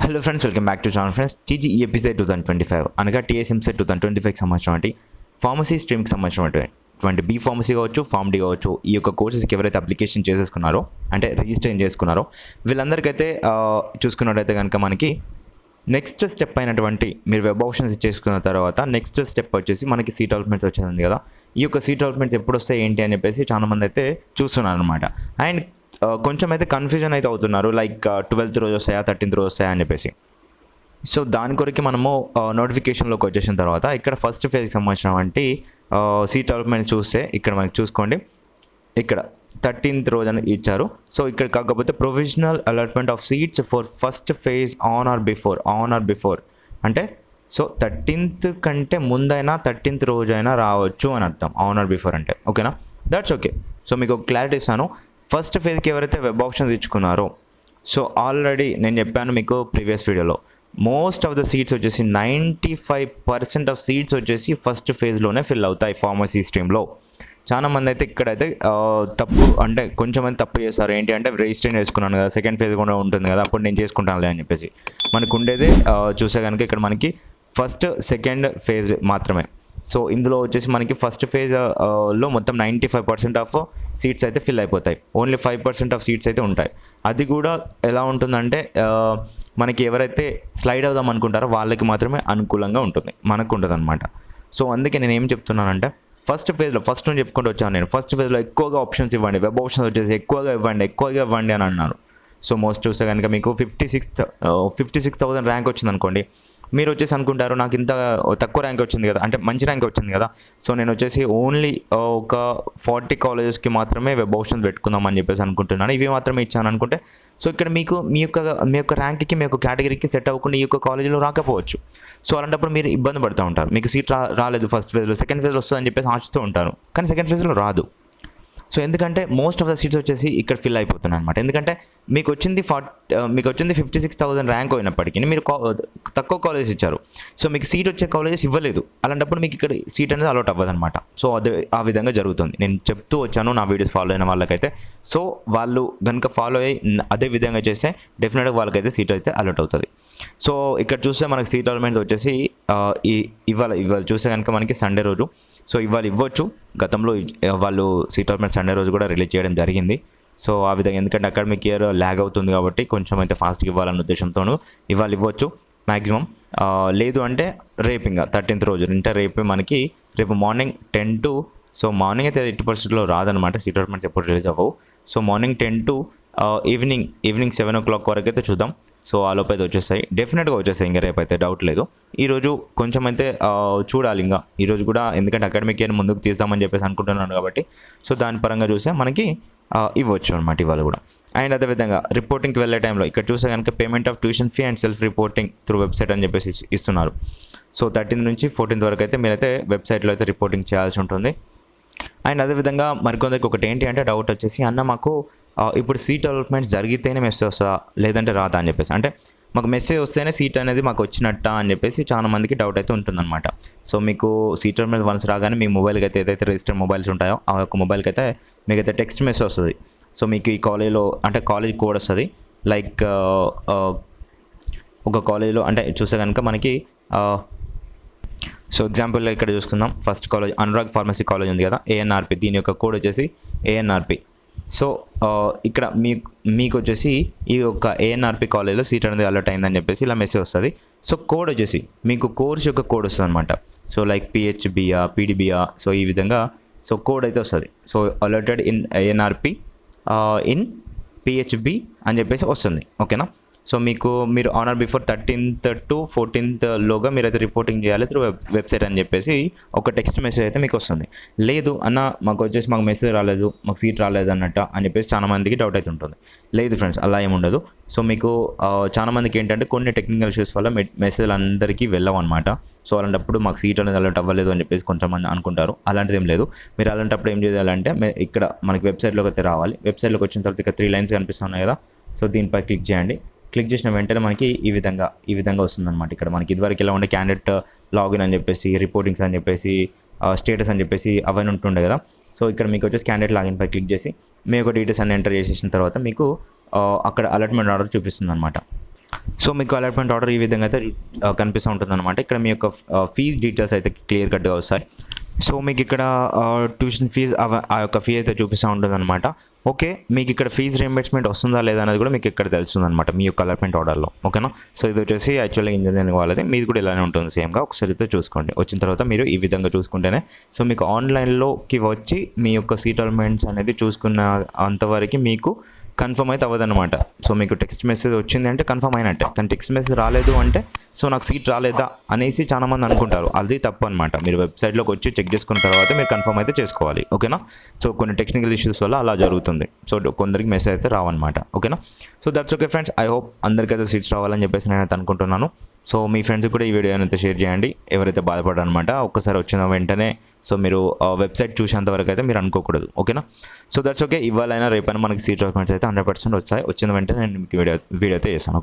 Hello friends, welcome back to channel. Friends, TGEPSET 2025 అనగా TSMSET 2025కి సంబంధించినటువంటి pharmacy స్ట్రీమ్కి సంబంధించినటువంటి B pharmacy కావచ్చు, ఫార్మ్ డి కావచ్చు, ఈ యొక్క కోర్సెస్కి ఎవరైతే అప్లికేషన్ చేసేసుకున్నారో అంటే రిజిస్టర్ చేసుకున్నారో వీళ్ళందరికైతే చూసుకున్నట్టయితే కనుక మనకి నెక్స్ట్ స్టెప్ అయినటువంటి మీరు వెబ్ ఆప్షన్స్ చేసుకున్న తర్వాత నెక్స్ట్ స్టెప్ వచ్చేసి మనకి సీట్ అలాట్మెంట్స్ వచ్చేది కదా. ఈ యొక్క సీట్ అలాట్మెంట్స్ ఎప్పుడు వస్తాయి ఏంటి అని చెప్పేసి చాలామంది అయితే చూస్తున్నారు అనమాట. అండ్ కొంచెం అయితే కన్ఫ్యూజన్ అయితే అవుతున్నారు, లైక్ 12th రోజు వస్తాయా 13th రోజు వస్తాయా అని చెప్పేసి. సో దాని కొరకు మనము నోటిఫికేషన్లోకి వచ్చేసిన తర్వాత ఇక్కడ ఫస్ట్ ఫేజ్కి సంబంధించినటువంటి సీట్ అలాట్మెంట్ చూస్తే ఇక్కడ మనకి చూసుకోండి, ఇక్కడ 13th రోజు అని ఇచ్చారు. సో ఇక్కడ కాకపోతే provisional allotment of seats for first phase on are before అంటే సో 13th కంటే ముందైనా 13th రోజు అయినా రావచ్చు అని అర్థం, ఆన్ ఆర్ బిఫోర్ అంటే. ఓకేనా, దట్స్ ఓకే. సో మీకు ఒక క్లారిటీ ఇస్తాను. ఫస్ట్ ఫేజ్కి ఎవరైతే వెబ్ ఆప్షన్స్ ఇచ్చుకున్నారో, సో ఆల్రెడీ నేను చెప్పాను మీకు ప్రీవియస్ వీడియోలో, మోస్ట్ ఆఫ్ ద సీట్స్ వచ్చేసి 95% ఆఫ్ సీట్స్ వచ్చేసి ఫస్ట్ ఫేజ్లోనే ఫిల్ అవుతాయి ఫార్మసీ స్ట్రీమ్లో. చాలామంది అయితే ఇక్కడైతే తప్పు అంటే కొంచెం మంది తప్పు చేస్తారు. ఏంటి అంటే రిజిస్ట్రేషన్ చేసుకున్నాను కదా, సెకండ్ ఫేజ్ కూడా ఉంటుంది కదా, అప్పుడు నేను చేసుకుంటానులే అని చెప్పేసి. మనకు ఉండేదే చూసే కనుక ఇక్కడ మనకి ఫస్ట్ సెకండ్ ఫేజ్ మాత్రమే. సో ఇందులో వచ్చేసి మనకి ఫస్ట్ ఫేజ్లో మొత్తం 95% ఆఫ్ సీట్స్ అయితే ఫిల్ అయిపోతాయి, ఓన్లీ 5% ఆఫ్ సీట్స్ అయితే ఉంటాయి. అది కూడా ఎలా ఉంటుందంటే మనకి ఎవరైతే స్లైడ్ అవుదాం అనుకుంటారో వాళ్ళకి మాత్రమే అనుకూలంగా ఉంటుంది, మనకు ఉంటుంది అనమాట. సో అందుకే నేను ఏం చెప్తున్నానంటే ఫస్ట్ ఫేజ్లో ఫస్ట్ నుంచి చెప్పుకుంటూ వచ్చాను నేను, ఫస్ట్ ఫేజ్లో ఎక్కువగా ఆప్షన్స్ ఇవ్వండి, వెబ్ ఆప్షన్స్ వచ్చేసి ఎక్కువగా ఇవ్వండి అని అన్నారు. సో మోస్ట్ చూస్తే కనుక మీకు 56,000 ర్యాంక్ వచ్చింది అనుకోండి, మీరు వచ్చేసి అనుకుంటారు నాకు ఇంత తక్కువ ర్యాంక్ వచ్చింది కదా, అంటే మంచి ర్యాంక్ వచ్చింది కదా, సో నేను వచ్చేసి ఓన్లీ ఒక 40 కాలేజెస్కి మాత్రమే వెబ్ ఆప్షన్స్ పెట్టుకుందామని చెప్పేసి అనుకుంటున్నాను, ఇవి మాత్రమే ఇచ్చాను అనుకుంటే, సో ఇక్కడ మీకు మీ యొక్క ర్యాంక్కి మీ యొక్క కేటగిరీకి సెట్ అవ్వకుండా ఈ యొక్క కాలేజీలో రాకపోవచ్చు. సో అలాంటప్పుడు మీరు ఇబ్బంది పడుతూ ఉంటారు, మీకు సీట్ రాలేదు ఫస్ట్ ఫేజ్లో, సెకండ్ ఫేజ్లో వస్తుందని చెప్పేసి ఆశిస్తూ ఉంటారు, కానీ సెకండ్ ఫేజ్లో రాదు. సో ఎందుకంటే మోస్ట్ ఆఫ్ ద సీట్స్ వచ్చేసి ఇక్కడ ఫిల్ అయిపోతున్నాయి అనమాట. ఎందుకంటే మీకు వచ్చింది 56,000 ర్యాంక్ అయినప్పటికీ మీరు తక్కువ కాలేజెస్ ఇచ్చారు, సో మీకు సీట్ వచ్చే కాలేజెస్ ఇవ్వలేదు. అలాంటప్పుడు మీకు ఇక్కడ సీట్ అనేది అలాట్ అవ్వదు అనమాట. సో అదే ఆ విధంగా జరుగుతుంది. నేను చెప్తూ వచ్చాను నా వీడియోస్ ఫాలో అయిన వాళ్ళకైతే, సో వాళ్ళు కనుక ఫాలో అయ్యి అదే విధంగా చేస్తే డెఫినెట్గా వాళ్ళకైతే సీట్ అయితే అలాట్ అవుతుంది. సో ఇక్కడ చూస్తే మనకి సీట్ అలాట్మెంట్ వచ్చేసి ఇవాళ చూస్తే కనుక మనకి సండే రోజు, సో ఇవాళ ఇవ్వచ్చు. గతంలో వాళ్ళు సీట్ అలాట్మెంట్ సండే రోజు కూడా రిలీజ్ చేయడం జరిగింది. సో ఆ విధంగా ఎందుకంటే అకాడమిక్ ఇయర్ ల్యాగ్ అవుతుంది కాబట్టి కొంచెం అయితే ఫాస్ట్గా ఇవ్వాలన్న ఉద్దేశంతోనూ ఇవాళ ఇవ్వచ్చు మ్యాక్సిమం. లేదు అంటే రేపు ఇంకా 13th రోజు అంటే రేపు మార్నింగ్ 10 to, సో మార్నింగ్ అయితే 80% రాదనమాట, సీట్ అలాట్మెంట్స్ ఎప్పుడు రిలీజ్ అవ్వవు. So morning 10 to evening 7 o'clock వరకు అయితే చూద్దాం. సో ఆ లోపు అయితే వచ్చేస్తాయి, డెఫినెట్గా వచ్చేస్తాయి, ఇంకా రేపు అయితే డౌట్ లేదు. ఈరోజు కొంచెం అయితే చూడాలి ఇంకా ఈరోజు కూడా, ఎందుకంటే అకాడమిక్ ఇయర్ ముందుకు తీద్దామని చెప్పేసి అనుకుంటున్నాను కాబట్టి, సో దాని పరంగా చూస్తే మనకి ఇవ్వచ్చు అనమాట ఇవాళ కూడా. అండ్ అదేవిధంగా రిపోర్టింగ్కి వెళ్ళే టైంలో ఇక్కడ చూస్తే కనుక payment of tuition fee and self reporting through website అని చెప్పేసి ఇస్తున్నారు. సో 13th నుంచి 14th వరకు అయితే మీరైతే వెబ్సైట్లో అయితే రిపోర్టింగ్ చేయాల్సి ఉంటుంది. అండ్ అదేవిధంగా మరికొందరికి ఒకటి ఏంటి అంటే డౌట్ వచ్చేసి, అన్న మాకు ఇప్పుడు సీట్ అలాట్మెంట్స్ జరిగితేనే మెసేజ్ వస్తుందా లేదంటే రాదా అని చెప్పేసి, అంటే మాకు మెసేజ్ వస్తేనే సీట్ అనేది మాకు వచ్చినట్ట అని చెప్పేసి చాలా మందికి డౌట్ అయితే ఉంటుందన్నమాట. సో మీకు సీట్ అలాట్మెంట్ వన్స్ రాగానే మీ మొబైల్కి అయితే ఏదైతే రిజిస్టర్డ్ మొబైల్స్ ఉంటాయో ఆ యొక్క మొబైల్కి అయితే మీకైతే టెక్స్ట్ మెసేజ్ వస్తుంది. సో మీకు ఈ కాలేజ్లో అంటే కాలేజ్ కోడ్ వస్తుంది, లైక్ ఒక కాలేజ్లో అంటే చూస్తే కనుక మనకి సో ఎగ్జాంపుల్గా ఇక్కడ చూసుకుందాం. First college Anurag pharmacy college ఉంది కదా, ANRP, దీని యొక్క కోడ్ వచ్చేసి ANRP. సో ఇక్కడ మీకు వచ్చేసి ఈ యొక్క ANRP కాలేజ్లో సీట్ అనేది అలర్ట్ అయిందని చెప్పేసి ఇలా మెసేజ్ వస్తుంది. సో కోడ్ వచ్చేసి మీకు కోర్స్ యొక్క కోడ్ వస్తుంది అనమాట. So like PHBA, PDBA, so ఈ విధంగా సో కోడ్ అయితే వస్తుంది. So alerted in ANRP in PHB అని చెప్పేసి వస్తుంది. ఓకేనా, సో మీరు on are before 13th to 14th లోగా మీరైతే రిపోర్టింగ్ చేయాలి త్రూ వెబ్సైట్ అని చెప్పేసి ఒక టెక్స్ట్ మెసేజ్ అయితే మీకు వస్తుంది. లేదు అన్న మాకు మెసేజ్ రాలేదు, మాకు సీట్ రాలేదు అన్నట్టు అని చెప్పేసి చాలా మందికి డౌట్ అయితే ఉంటుంది. లేదు ఫ్రెండ్స్, అలా ఏముండదు. సో మీకు చాలా మందికి ఏంటంటే కొన్ని టెక్నికల్ ఇష్యూస్ వల్ల మెసేజ్లు అందరికీ వెళ్ళవు అనమాట. సో అలాంటప్పుడు మాకు సీట్ అనేది అలర్ట్ అవ్వలేదు అని చెప్పేసి కొంతమంది అనుకుంటారు. అలాంటిది ఏం లేదు. మీరు అలాంటప్పుడు ఏం చేయాలంటే ఇక్కడ మనకి వెబ్సైట్లోకి అయితే రావాలి. వెబ్సైట్లోకి వచ్చిన తర్వాత ఇక్కడ 3 lines కనిపిస్తున్నాయి కదా, సో దీనిపై క్లిక్ చేయండి. క్లిక్ చేసిన వెంటనే మనకి ఈ విధంగా వస్తుందన్నమాట. ఇక్కడ మనకి ఇదివరకు ఎలా ఉండే క్యాండిడేట్ లాగిన్ అని చెప్పేసి, రిపోర్టింగ్స్ అని చెప్పేసి, స్టేటస్ అని చెప్పేసి అవన్నీ ఉంటుండే కదా. సో ఇక్కడ మీకు వచ్చేసి క్యాండిడేట్ లాగిన్పై క్లిక్ చేసి మీ యొక్క డీటెయిల్స్ అన్ని ఎంటర్ చేసేసిన తర్వాత మీకు అక్కడ అలాట్మెంట్ ఆర్డర్ చూపిస్తుంది అనమాట. సో మీకు అలాట్మెంట్ ఆర్డర్ ఈ విధంగా అయితే కనిపిస్తూ ఉంటుంది అనమాట. ఇక్కడ మీ యొక్క ఫీజ్ డీటెయిల్స్ అయితే క్లియర్ కట్గా వస్తాయి. సో మీకు ఇక్కడ ట్యూషన్ ఫీజ్ ఆ యొక్క ఫీ అయితే చూపిస్తూ ఉంటుంది అనమాట. ఓకే, మీకు ఇక్కడ ఫీజ్ రీయింబర్స్మెంట్ వస్తుందా లేదా అనేది కూడా మీకు ఇక్కడ తెలుస్తుంది అనమాట మీ యొక్క అలాట్మెంట్ ఆర్డర్లో. ఓకేనా. సో ఇది వచ్చేసి యాక్చువల్గా ఇంజనీరింగ్ వాళ్ళది, మీది కూడా ఇలానే ఉంటుంది సేమ్గా. ఒకసారి అయితే చూసుకోండి. వచ్చిన తర్వాత మీరు ఈ విధంగా చూసుకుంటేనే సో మీకు ఆన్లైన్లోకి వచ్చి మీ యొక్క సీట్ అలాట్మెంట్స్ అనేది చూసుకున్న అంతవరకు మీకు కన్ఫర్మ్ అయితే అవ్వదన్నమాట. సో మీకు టెక్స్ట్ మెసేజ్ వచ్చింది అంటే కన్ఫర్మ్ అయినట్టే, కానీ టెక్స్ట్ మెసేజ్ రాలేదు అంటే సో నాకు సీట్ రాలేదా అనేసి చాలామంది అనుకుంటారు. అది తప్పు అనమాట. మీరు వెబ్సైట్లోకి వచ్చి చెక్ చేసుకున్న తర్వాత మీరు కన్ఫర్మ్ అయితే చేసుకోవాలి. ఓకేనా. సో కొన్ని టెక్నికల్ ఇష్యూస్ వల్ల అలా జరుగుతుంది. సో కొందరికి మెసేజ్ అయితే రావన్నమాట. ఓకేనా. So that's okay friends. I hope అందరికైతే సీట్స్ రావాలని చెప్పేసి నేనైతే అనుకుంటున్నాను. సో మీ ఫ్రెండ్స్కి కూడా ఈ వీడియో అయితే షేర్ చేయండి, ఎవరైతే బాధపడారనమాట. ఒక్కసారి వచ్చిన వెంటనే సో మీరు వెబ్సైట్ చూసేంత వరకు అయితే మీరు అనుకోకూడదు. ఓకేనా. So that's okay. ఇవాళైనా రేపైనా మనకి సీట్ అలాట్మెంట్స్ అయితే 100% వచ్చాయి. వచ్చిన వెంటనే నేను మీకు వీడియో అయితే చేస్తాను.